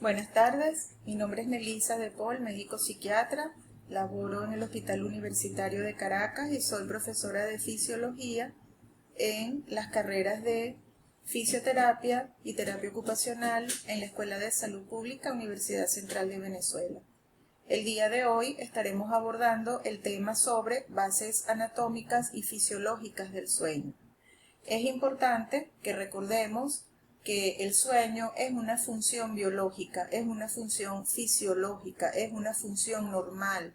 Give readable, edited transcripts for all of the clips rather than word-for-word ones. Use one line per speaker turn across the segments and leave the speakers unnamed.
Buenas tardes, mi nombre es Melissa de Paul, médico psiquiatra, laboro en el Hospital Universitario de Caracas y soy profesora de fisiología en las carreras de fisioterapia y terapia ocupacional en la Escuela de Salud Pública Universidad Central de Venezuela. El día de hoy estaremos abordando el tema sobre bases anatómicas y fisiológicas del sueño. Es importante que recordemos que el sueño es una función biológica, es una función fisiológica, es una función normal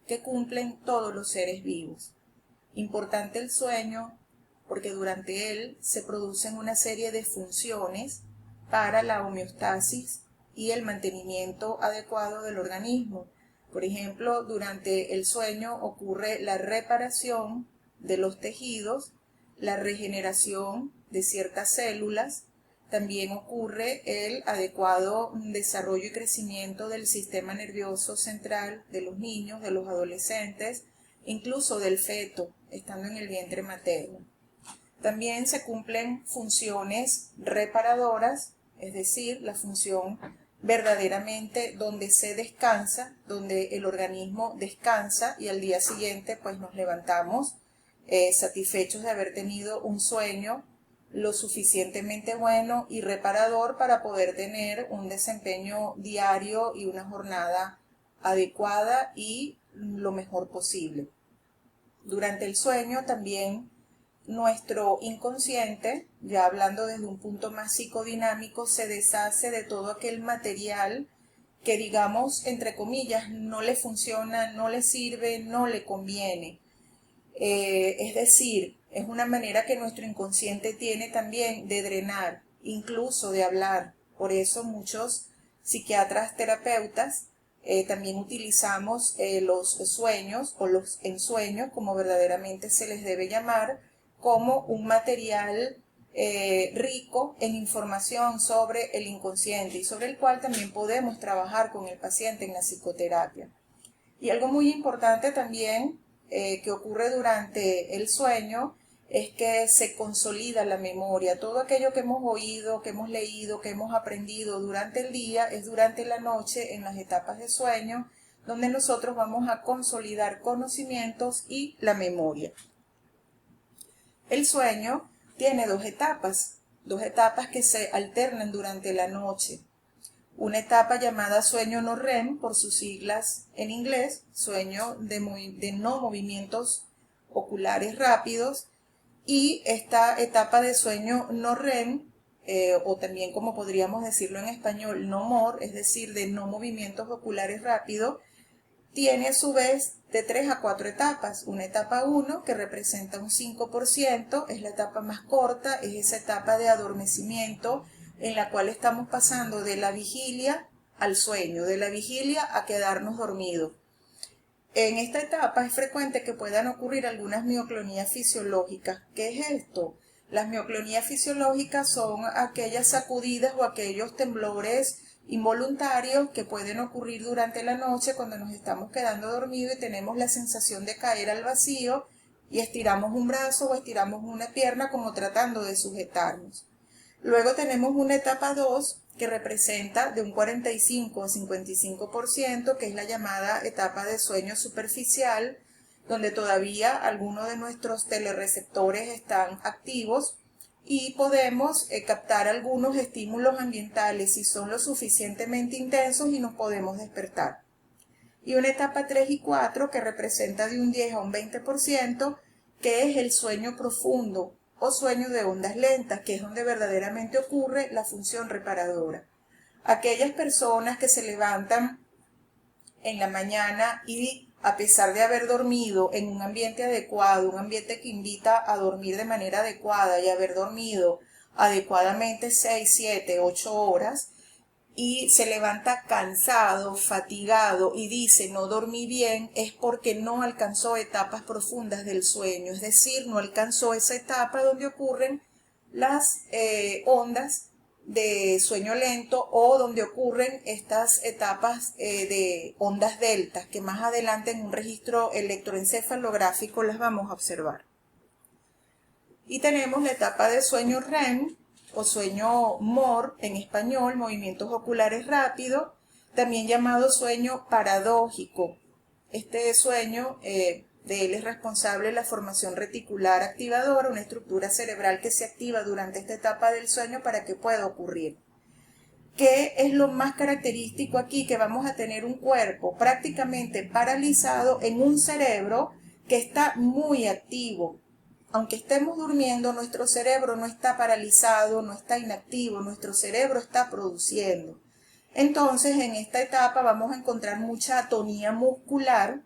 que cumplen todos los seres vivos. Importante el sueño porque durante él se producen una serie de funciones para la homeostasis y el mantenimiento adecuado del organismo. Por ejemplo, durante el sueño ocurre la reparación de los tejidos, la regeneración de ciertas células, también ocurre el adecuado desarrollo y crecimiento del sistema nervioso central de los niños, de los adolescentes, incluso del feto, estando en el vientre materno. También se cumplen funciones reparadoras, es decir, la función verdaderamente donde se descansa, donde el organismo descansa y al día siguiente pues nos levantamos satisfechos de haber tenido un sueño lo suficientemente bueno y reparador para poder tener un desempeño diario y una jornada adecuada y lo mejor posible. Durante el sueño también nuestro inconsciente, ya hablando desde un punto más psicodinámico, se deshace de todo aquel material que, digamos, entre comillas, no le funciona, no le sirve, no le conviene. Es decir, es una manera que nuestro inconsciente tiene también de drenar, incluso de hablar. Por eso muchos psiquiatras terapeutas también utilizamos los sueños o los ensueños, como verdaderamente se les debe llamar, como un material rico en información sobre el inconsciente y sobre el cual también podemos trabajar con el paciente en la psicoterapia. Y algo muy importante también que ocurre durante el sueño es que se consolida la memoria. Todo aquello que hemos oído, que hemos leído, que hemos aprendido durante el día es durante la noche en las etapas de sueño donde nosotros vamos a consolidar conocimientos y la memoria. El sueño tiene dos etapas que se alternan durante la noche. Una etapa llamada sueño no REM, por sus siglas en inglés, sueño de no movimientos oculares rápidos, y esta etapa de sueño no REM, o también como podríamos decirlo en español, no MOR, es decir, de no movimientos oculares rápidos, tiene a su vez de 3 a 4 etapas. Una etapa 1 que representa un 5%, es la etapa más corta, es esa etapa de adormecimiento en la cual estamos pasando de la vigilia al sueño, de la vigilia a quedarnos dormidos. En esta etapa es frecuente que puedan ocurrir algunas mioclonías fisiológicas. ¿Qué es esto? Las mioclonías fisiológicas son aquellas sacudidas o aquellos temblores involuntarios que pueden ocurrir durante la noche cuando nos estamos quedando dormidos y tenemos la sensación de caer al vacío y estiramos un brazo o estiramos una pierna como tratando de sujetarnos. Luego tenemos una etapa 2 que representa de un 45 a 55%, que es la llamada etapa de sueño superficial, donde todavía algunos de nuestros telereceptores están activos y podemos captar algunos estímulos ambientales si son lo suficientemente intensos y nos podemos despertar. Y una etapa 3 y 4 que representa de un 10 a un 20%, que es el sueño profundo o sueño de ondas lentas, que es donde verdaderamente ocurre la función reparadora. Aquellas personas que se levantan en la mañana y a pesar de haber dormido en un ambiente adecuado, un ambiente que invita a dormir de manera adecuada y haber dormido adecuadamente 6, 7, 8 horas, y se levanta cansado, fatigado y dice no dormí bien, es porque no alcanzó etapas profundas del sueño, es decir, no alcanzó esa etapa donde ocurren las ondas de sueño lento o donde ocurren estas etapas de ondas deltas que más adelante en un registro electroencefalográfico las vamos a observar. Y tenemos la etapa de sueño REM o sueño MOR en español, movimientos oculares rápidos, también llamado sueño paradójico. Este sueño, de él es responsable la formación reticular activadora, una estructura cerebral que se activa durante esta etapa del sueño para que pueda ocurrir. ¿Qué es lo más característico aquí? Que vamos a tener un cuerpo prácticamente paralizado en un cerebro que está muy activo. Aunque estemos durmiendo, nuestro cerebro no está paralizado, no está inactivo, nuestro cerebro está produciendo. Entonces, en esta etapa vamos a encontrar mucha atonía muscular,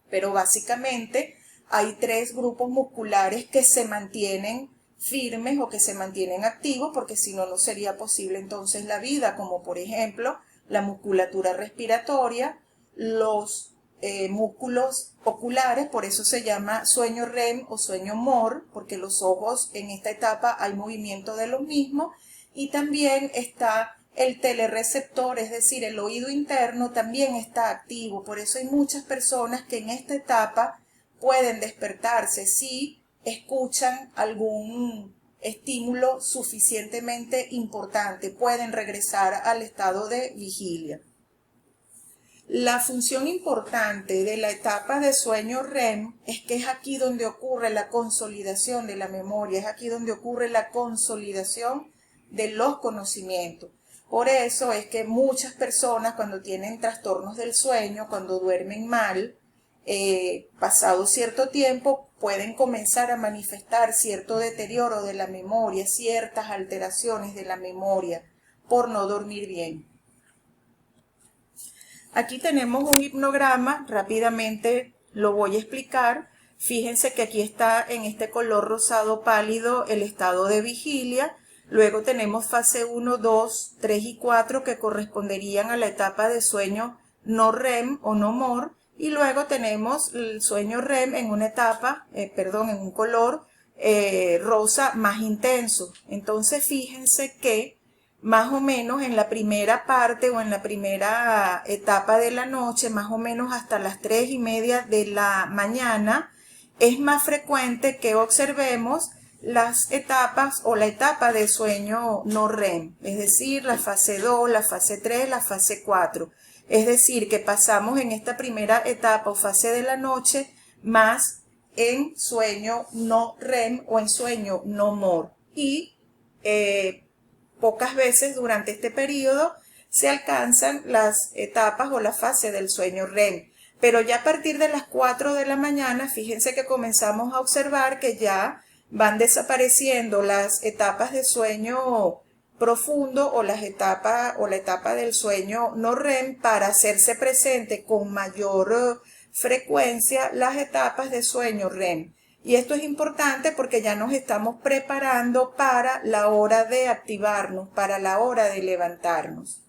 pero básicamente hay 3 grupos musculares que se mantienen firmes o que se mantienen activos, porque si no, no sería posible entonces la vida, como por ejemplo la musculatura respiratoria, los músculos oculares, por eso se llama sueño REM o sueño MOR, porque los ojos en esta etapa hay movimiento de los mismos, y también está el telereceptor, es decir, el oído interno también está activo. Por eso hay muchas personas que en esta etapa pueden despertarse si escuchan algún estímulo suficientemente importante, pueden regresar al estado de vigilia. La función importante de la etapa de sueño REM es que es aquí donde ocurre la consolidación de la memoria, es aquí donde ocurre la consolidación de los conocimientos. Por eso es que muchas personas cuando tienen trastornos del sueño, cuando duermen mal, pasado cierto tiempo pueden comenzar a manifestar cierto deterioro de la memoria, ciertas alteraciones de la memoria por no dormir bien. Aquí tenemos un hipnograma, rápidamente lo voy a explicar. Fíjense que aquí está en este color rosado pálido el estado de vigilia. Luego tenemos fase 1, 2, 3 y 4 que corresponderían a la etapa de sueño no REM o no MOR. Y luego tenemos el sueño REM en una etapa, en un color rosa más intenso. Entonces fíjense que más o menos en la primera parte o en la primera etapa de la noche, más o menos hasta las 3:30 de la mañana, es más frecuente que observemos las etapas o la etapa de sueño no REM, es decir, la fase 2, la fase 3, la fase 4. Es decir, que pasamos en esta primera etapa o fase de la noche más en sueño no REM o en sueño no MOR. Y pocas veces durante este periodo se alcanzan las etapas o la fase del sueño REM. Pero ya a partir de las 4 de la mañana, fíjense que comenzamos a observar que ya van desapareciendo las etapas de sueño profundo o la etapa del sueño no REM para hacerse presente con mayor frecuencia las etapas de sueño REM. Y esto es importante porque ya nos estamos preparando para la hora de activarnos, para la hora de levantarnos.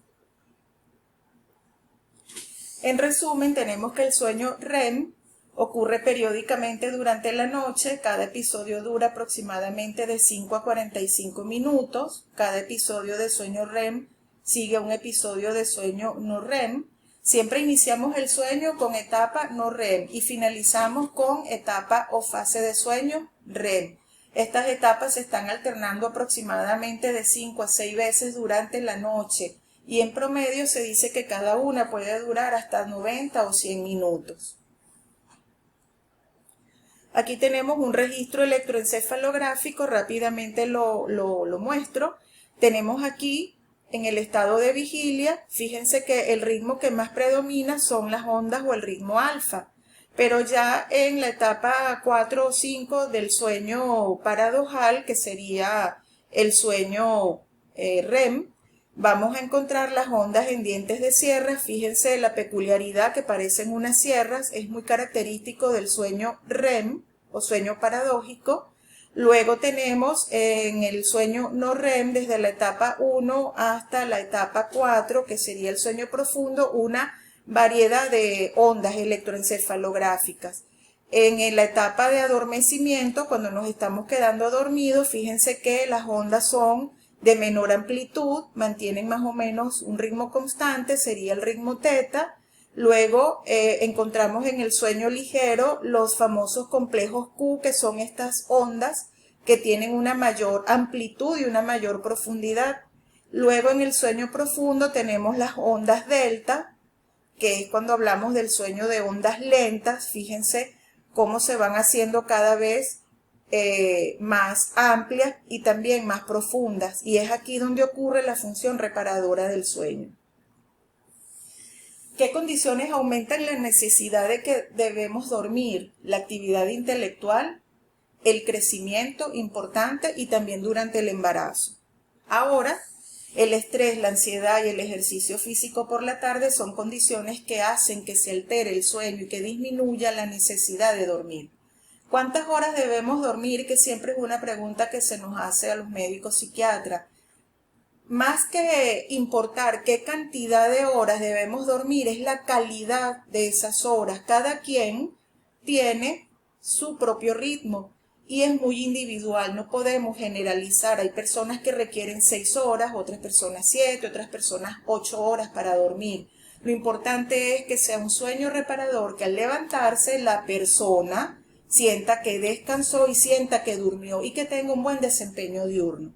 En resumen, tenemos que el sueño REM ocurre periódicamente durante la noche. Cada episodio dura aproximadamente de 5 a 45 minutos. Cada episodio de sueño REM sigue a un episodio de sueño no REM. Siempre iniciamos el sueño con etapa no REM y finalizamos con etapa o fase de sueño REM. Estas etapas se están alternando aproximadamente de 5 a 6 veces durante la noche y en promedio se dice que cada una puede durar hasta 90 o 100 minutos. Aquí tenemos un registro electroencefalográfico, rápidamente lo muestro. Tenemos aquí en el estado de vigilia, fíjense que el ritmo que más predomina son las ondas o el ritmo alfa, pero ya en la etapa 4 o 5 del sueño paradojal, que sería el sueño REM, vamos a encontrar las ondas en dientes de sierra. Fíjense la peculiaridad que parecen unas sierras, es muy característico del sueño REM o sueño paradójico. Luego tenemos en el sueño no REM, desde la etapa 1 hasta la etapa 4, que sería el sueño profundo, una variedad de ondas electroencefalográficas. En la etapa de adormecimiento, cuando nos estamos quedando dormidos, fíjense que las ondas son de menor amplitud, mantienen más o menos un ritmo constante, sería el ritmo teta. Luego encontramos en el sueño ligero los famosos complejos Q, que son estas ondas que tienen una mayor amplitud y una mayor profundidad. Luego en el sueño profundo tenemos las ondas delta, que es cuando hablamos del sueño de ondas lentas. Fíjense cómo se van haciendo cada vez más amplias y también más profundas, y es aquí donde ocurre la función reparadora del sueño. ¿Qué condiciones aumentan la necesidad de que debemos dormir? La actividad intelectual, el crecimiento importante y también durante el embarazo. Ahora, el estrés, la ansiedad y el ejercicio físico por la tarde son condiciones que hacen que se altere el sueño y que disminuya la necesidad de dormir. ¿Cuántas horas debemos dormir? Que siempre es una pregunta que se nos hace a los médicos psiquiatras. Más que importar qué cantidad de horas debemos dormir, es la calidad de esas horas. Cada quien tiene su propio ritmo y es muy individual, no podemos generalizar. Hay personas que requieren 6 horas, otras personas 7, otras personas 8 horas para dormir. Lo importante es que sea un sueño reparador, que al levantarse la persona sienta que descansó y sienta que durmió y que tenga un buen desempeño diurno.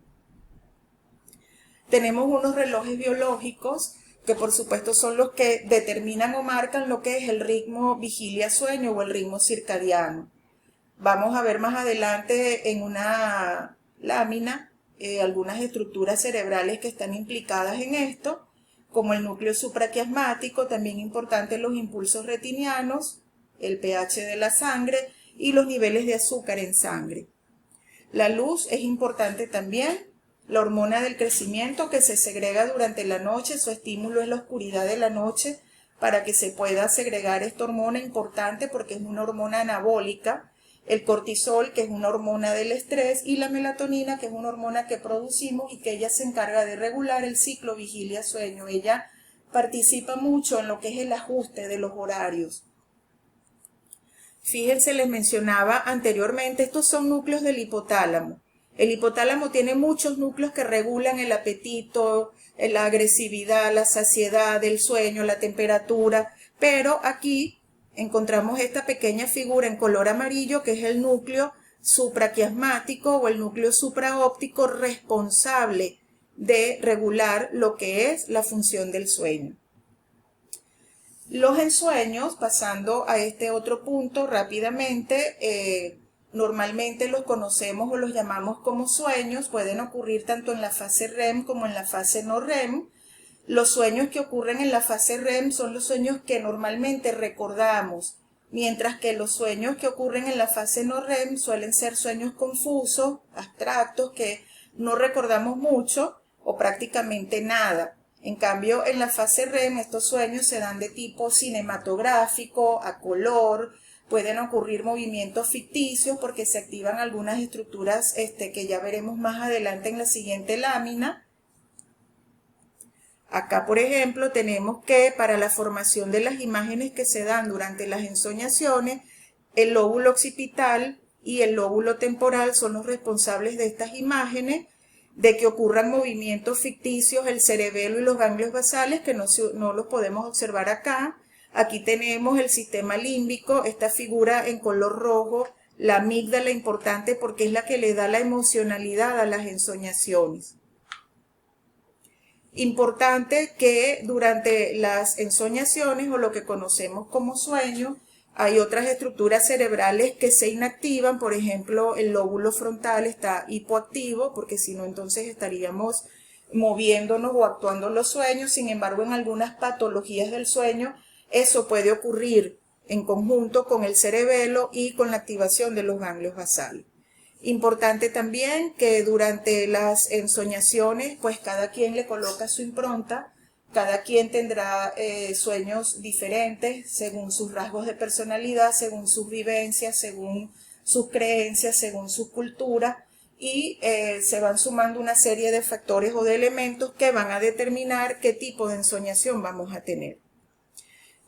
Tenemos unos relojes biológicos que por supuesto son los que determinan o marcan lo que es el ritmo vigilia-sueño o el ritmo circadiano. Vamos a ver más adelante en una lámina algunas estructuras cerebrales que están implicadas en esto, como el núcleo supraquiasmático, también importante los impulsos retinianos, el pH de la sangre y los niveles de azúcar en sangre. La luz es importante también. La hormona del crecimiento que se segrega durante la noche, su estímulo es la oscuridad de la noche para que se pueda segregar esta hormona importante porque es una hormona anabólica, el cortisol que es una hormona del estrés y la melatonina que es una hormona que producimos y que ella se encarga de regular el ciclo vigilia-sueño. Ella participa mucho en lo que es el ajuste de los horarios. Fíjense, les mencionaba anteriormente, estos son núcleos del hipotálamo. El hipotálamo tiene muchos núcleos que regulan el apetito, la agresividad, la saciedad, el sueño, la temperatura, pero aquí encontramos esta pequeña figura en color amarillo que es el núcleo supraquiasmático o el núcleo supraóptico responsable de regular lo que es la función del sueño. Los ensueños, pasando a este otro punto rápidamente, normalmente los conocemos o los llamamos como sueños, pueden ocurrir tanto en la fase REM como en la fase no REM. Los sueños que ocurren en la fase REM son los sueños que normalmente recordamos, mientras que los sueños que ocurren en la fase no REM suelen ser sueños confusos, abstractos, que no recordamos mucho o prácticamente nada. En cambio, en la fase REM estos sueños se dan de tipo cinematográfico, a color. Pueden ocurrir movimientos ficticios porque se activan algunas estructuras que ya veremos más adelante en la siguiente lámina. Acá, por ejemplo, tenemos que para la formación de las imágenes que se dan durante las ensoñaciones, el lóbulo occipital y el lóbulo temporal son los responsables de estas imágenes, de que ocurran movimientos ficticios, el cerebelo y los ganglios basales, que no los podemos observar acá. Aquí tenemos el sistema límbico, esta figura en color rojo, la amígdala importante porque es la que le da la emocionalidad a las ensoñaciones. Importante que durante las ensoñaciones o lo que conocemos como sueño, hay otras estructuras cerebrales que se inactivan, por ejemplo, el lóbulo frontal está hipoactivo porque si no entonces estaríamos moviéndonos o actuando en los sueños. Sin embargo, en algunas patologías del sueño, eso puede ocurrir en conjunto con el cerebelo y con la activación de los ganglios basales. Importante también que durante las ensoñaciones, pues cada quien le coloca su impronta, cada quien tendrá sueños diferentes según sus rasgos de personalidad, según sus vivencias, según sus creencias, según su cultura y se van sumando una serie de factores o de elementos que van a determinar qué tipo de ensoñación vamos a tener.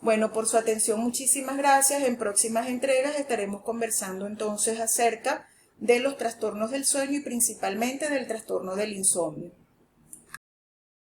Bueno, por su atención muchísimas gracias. En próximas entregas estaremos conversando entonces acerca de los trastornos del sueño y principalmente del trastorno del insomnio.